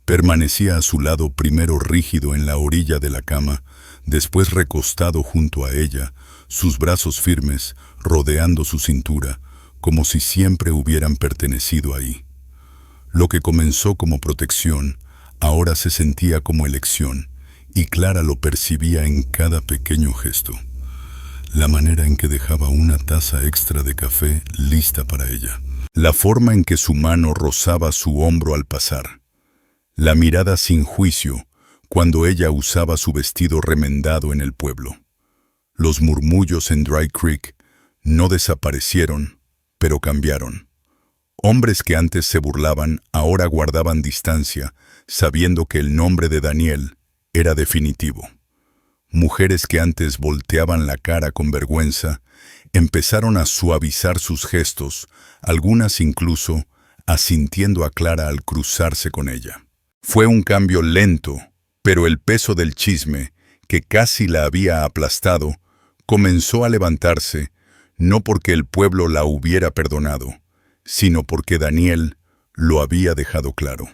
Permanecía a su lado, primero rígido en la orilla de la cama, después recostado junto a ella, sus brazos firmes rodeando su cintura, como si siempre hubieran pertenecido ahí. Lo que comenzó como protección, ahora se sentía como elección, y Clara lo percibía en cada pequeño gesto. La manera en que dejaba una taza extra de café lista para ella. La forma en que su mano rozaba su hombro al pasar. La mirada sin juicio cuando ella usaba su vestido remendado en el pueblo. Los murmullos en Dry Creek no desaparecieron, pero cambiaron. Hombres que antes se burlaban ahora guardaban distancia, sabiendo que el nombre de Daniel era definitivo. Mujeres que antes volteaban la cara con vergüenza, empezaron a suavizar sus gestos, algunas incluso asintiendo a Clara al cruzarse con ella. Fue un cambio lento, pero el peso del chisme, que casi la había aplastado, comenzó a levantarse, no porque el pueblo la hubiera perdonado, sino porque Daniel lo había dejado claro.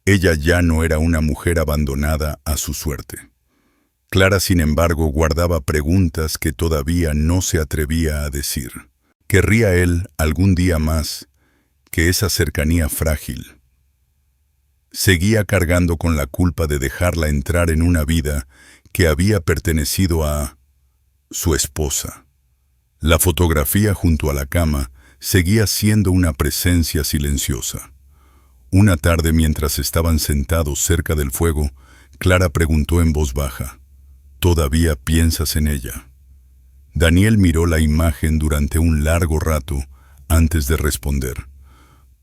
Ella ya no era una mujer abandonada a su suerte. Clara, sin embargo, guardaba preguntas que todavía no se atrevía a decir. ¿Querría él, algún día más, que esa cercanía frágil? Seguía cargando con la culpa de dejarla entrar en una vida que había pertenecido a su esposa. La fotografía junto a la cama seguía siendo una presencia silenciosa. Una tarde, mientras estaban sentados cerca del fuego, Clara preguntó en voz baja: ¿Todavía piensas en ella? Daniel miró la imagen durante un largo rato antes de responder.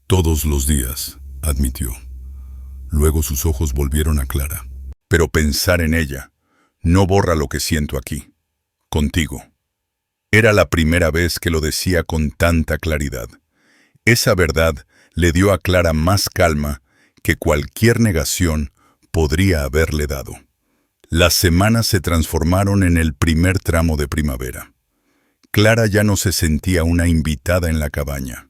Todos los días, admitió. Luego sus ojos volvieron a Clara. Pero pensar en ella no borra lo que siento aquí, contigo. Era la primera vez que lo decía con tanta claridad. Esa verdad le dio a Clara más calma que cualquier negación podría haberle dado. Las semanas se transformaron en el primer tramo de primavera. Clara ya no se sentía una invitada en la cabaña.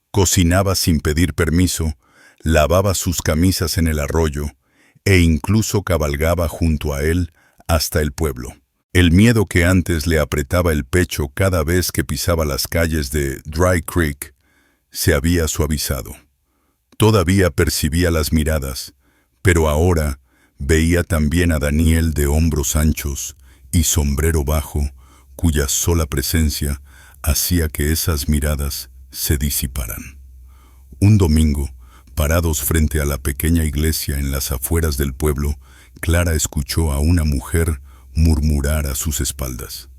Cocinaba sin pedir permiso, lavaba sus camisas en el arroyo e incluso cabalgaba junto a él hasta el pueblo. El miedo que antes le apretaba el pecho cada vez que pisaba las calles de Dry Creek se había suavizado. Todavía percibía las miradas, pero ahora veía también a Daniel de hombros anchos y sombrero bajo, cuya sola presencia hacía que esas miradas se disiparan. Un domingo, parados frente a la pequeña iglesia en las afueras del pueblo, Clara escuchó a una mujer murmurar a sus espaldas: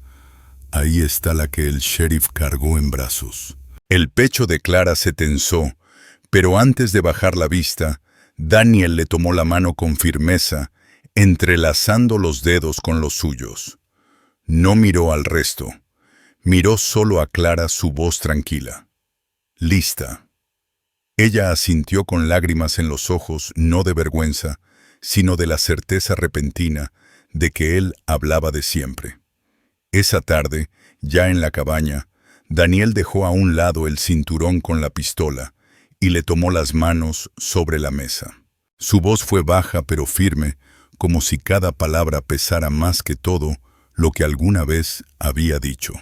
«Ahí está la que el sheriff cargó en brazos». El pecho de Clara se tensó, pero antes de bajar la vista, Daniel le tomó la mano con firmeza, entrelazando los dedos con los suyos. No miró al resto, miró solo a Clara, su voz tranquila. «Lista». Ella asintió con lágrimas en los ojos, no de vergüenza, sino de la certeza repentina de que él hablaba de siempre. Esa tarde, ya en la cabaña, Daniel dejó a un lado el cinturón con la pistola y le tomó las manos sobre la mesa. Su voz fue baja pero firme, como si cada palabra pesara más que todo lo que alguna vez había dicho.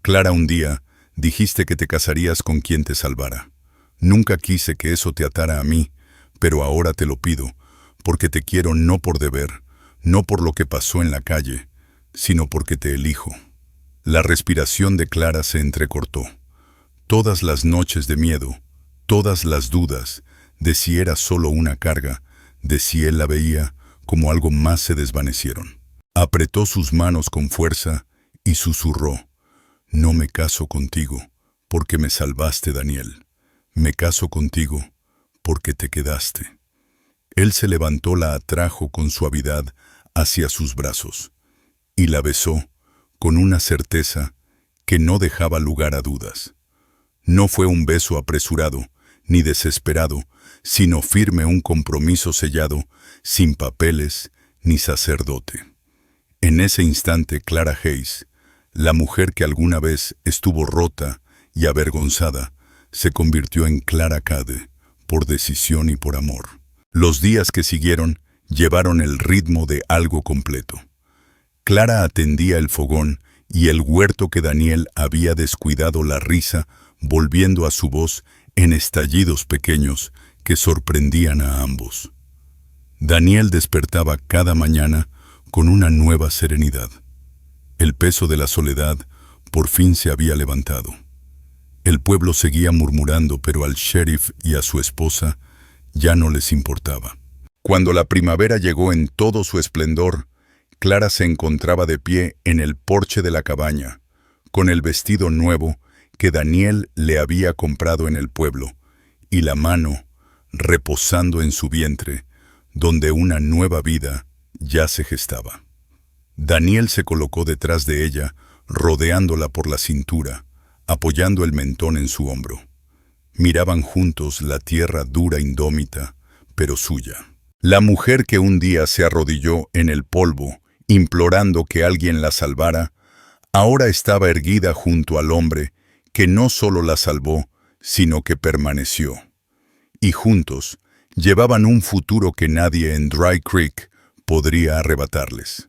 «Clara, un día dijiste que te casarías con quien te salvara. Nunca quise que eso te atara a mí, pero ahora te lo pido, porque te quiero no por deber, no por lo que pasó en la calle, sino porque te elijo». La respiración de Clara se entrecortó. Todas las noches de miedo, todas las dudas de si era solo una carga, de si él la veía como algo más, se desvanecieron. Apretó sus manos con fuerza y susurró: «No me caso contigo porque me salvaste, Daniel. Me caso contigo porque te quedaste». Él se levantó, la atrajo con suavidad hacia sus brazos y la besó con una certeza que no dejaba lugar a dudas. No fue un beso apresurado ni desesperado, sino firme, un compromiso sellado, sin papeles ni sacerdote. En ese instante, Clara Hayes, la mujer que alguna vez estuvo rota y avergonzada, se convirtió en Clara Cade, por decisión y por amor. Los días que siguieron llevaron el ritmo de algo completo. Clara atendía el fogón y el huerto que Daniel había descuidado, la risa volviendo a su voz en estallidos pequeños que sorprendían a ambos. Daniel despertaba cada mañana con una nueva serenidad. El peso de la soledad por fin se había levantado. El pueblo seguía murmurando, pero al sheriff y a su esposa ya no les importaba. Cuando la primavera llegó en todo su esplendor, Clara se encontraba de pie en el porche de la cabaña, con el vestido nuevo que Daniel le había comprado en el pueblo, y la mano reposando en su vientre, donde una nueva vida ya se gestaba. Daniel se colocó detrás de ella, rodeándola por la cintura, apoyando el mentón en su hombro. Miraban juntos la tierra dura, indómita, pero suya. La mujer que un día se arrodilló en el polvo, implorando que alguien la salvara, ahora estaba erguida junto al hombre que no solo la salvó, sino que permaneció. Y juntos llevaban un futuro que nadie en Dry Creek podría arrebatarles.